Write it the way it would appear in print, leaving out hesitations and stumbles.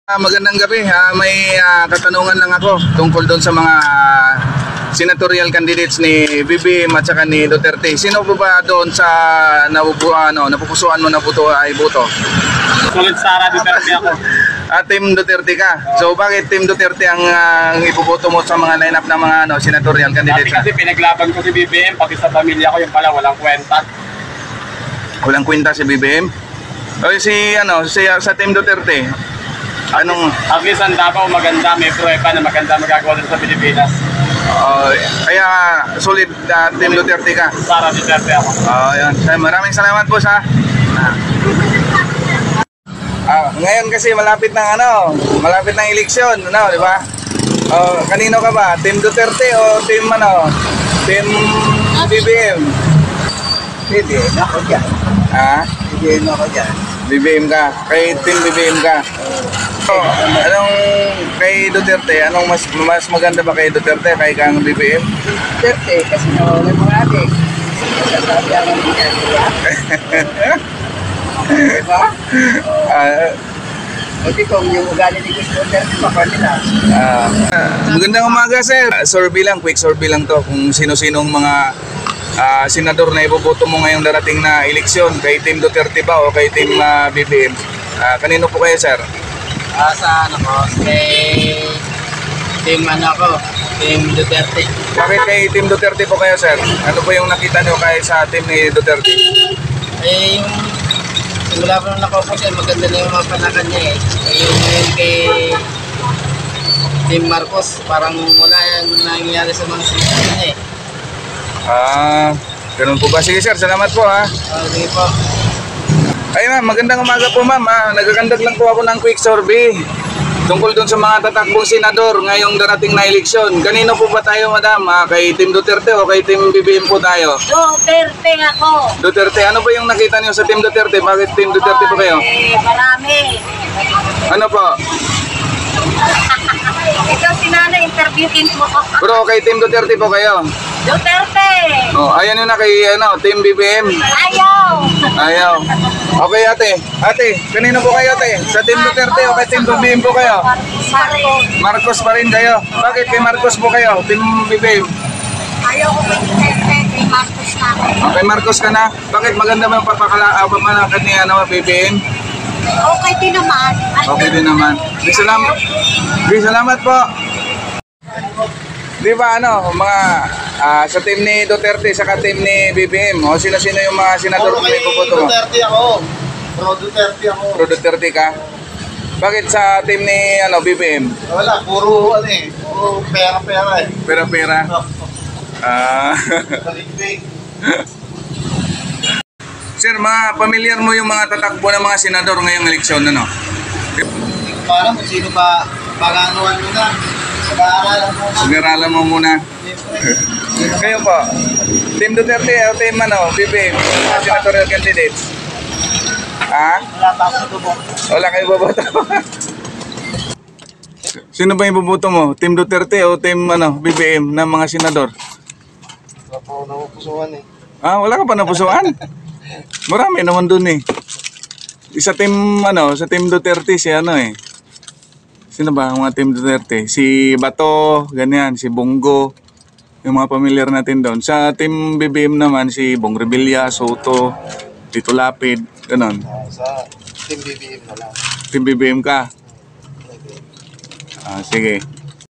Magandang gabi. May katanungan lang ako tungkol doon sa mga senatorial candidates ni BBM at saka ni Duterte. Sino po ba doon sa napupusuan mo na buto ay buto? Sulit Sara Duterte ako. Team Duterte ka. So bakit Team Duterte ang ipuboto mo sa mga lineup ng mga senatorial candidates? Kasi pinaglaban ko si BBM, pati sa pamilya ko, yung pala walang kwenta. Walang kwenta si BBM? O sa Team Duterte? Anong... At least ang Davao maganda, may prueba na maganda magagawa dito sa Pilipinas. Kaya solid Team Duterte ka? Sara Duterte ako. Yan. Maraming salamat po sa... ngayon kasi malapit ng eleksyon, di ba? Kanino ka ba? Team Duterte o Team Team BBM? BBM ako dyan. BBM ako dyan. BBM ka? Kay Team BBM ka? Anong kay Duterte? Anong mas maganda ba kay Duterte kay kang BBM? Duterte kasi nawala mga adik. Sasabi ako niya, diba? Kasi kung yung ugali ni Gusto Duterte, baka nila. Magandang umaga, sir. Quick survey lang to kung sino-sinong mga senador na iboboto mo ngayong darating na eleksyon, kay Team Duterte ba o kay Team BBM? Kanino po kayo, sir? Kay Team Team Duterte. Bakit kay Team Duterte po kayo, sir? Ano po yung nakita nyo kay sa team ni Duterte? Yung simula ko nung nakaupo siya, maganda na yung mga panakan niya eh. Yung kay Team Marcos, parang wala yung nangyayari sa mga sinasabi niya eh. Ganun po ba? Sige, sir, salamat po Sige po. Ay ma'am, magandang umaga po ma'am. Nagagandag lang po ako ng quick survey tungkol doon sa mga tatakbong senador ngayong darating na eleksyon. Kanino po ba tayo, madam? Kay Team Duterte o kay Team BBM po tayo? Duterte ako. Duterte. Ano ba yung nakita niyo sa Team Duterte? Bakit Team Duterte po kayo? Marami. Ano po? Ikaw si Nana, interviewin mo ko. Bro, kay Team Duterte po kayo? Duterte. Ayan yun na kay Team BBM. Ayaw. Okay, ate, kanino po kayo, ate? Sa Team Duterte o kay Team BBM po kayo? Marcos pa rin kayo. Bakit kay Marcos po kayo, Team BBM? Ayaw ko kay Duterte, kay Marcos na ako. Okay, Marcos ka na. Bakit maganda ba yung pamanakad ni BBM? Okay din naman. Okay din naman. Salamat po. Di ba mga sa team ni Duterte saka team ni BBM, sino-sino yung mga senador na ipoboto mo? Duterte ako. Pro Duterte ako. Pro Duterte ka? Bakit sa team ni BBM? Wala, puro pera-pera eh. Pera-pera? Balik-balik. Sir, pamilyar mo yung mga tatakbo ng mga senador ngayong eleksyon, ano? Parang kung sino ba pag-anuan mo na. Pag-aaralan mo muna. Kayo po, Team Duterte o Team BBM, senatorial candidates? Wala pa ako tubo. Wala kayo boboto? Sino ba yung boboto mo? Team Duterte o Team BBM ng mga senador? Wala pa ako napupusuan eh. Wala ka pa napusuan? Marami naman dun eh. Sa Team Duterte si Sino ba ang mga Team Duterte? Si Bato, ganyan, si Bongo, yung mga pamilyar natin doon. Sa Team BBM naman, si Bong Revilla, Soto, Tito Lapid, ganon. Sa Team BBM na lang. Team BBM ka? Sige.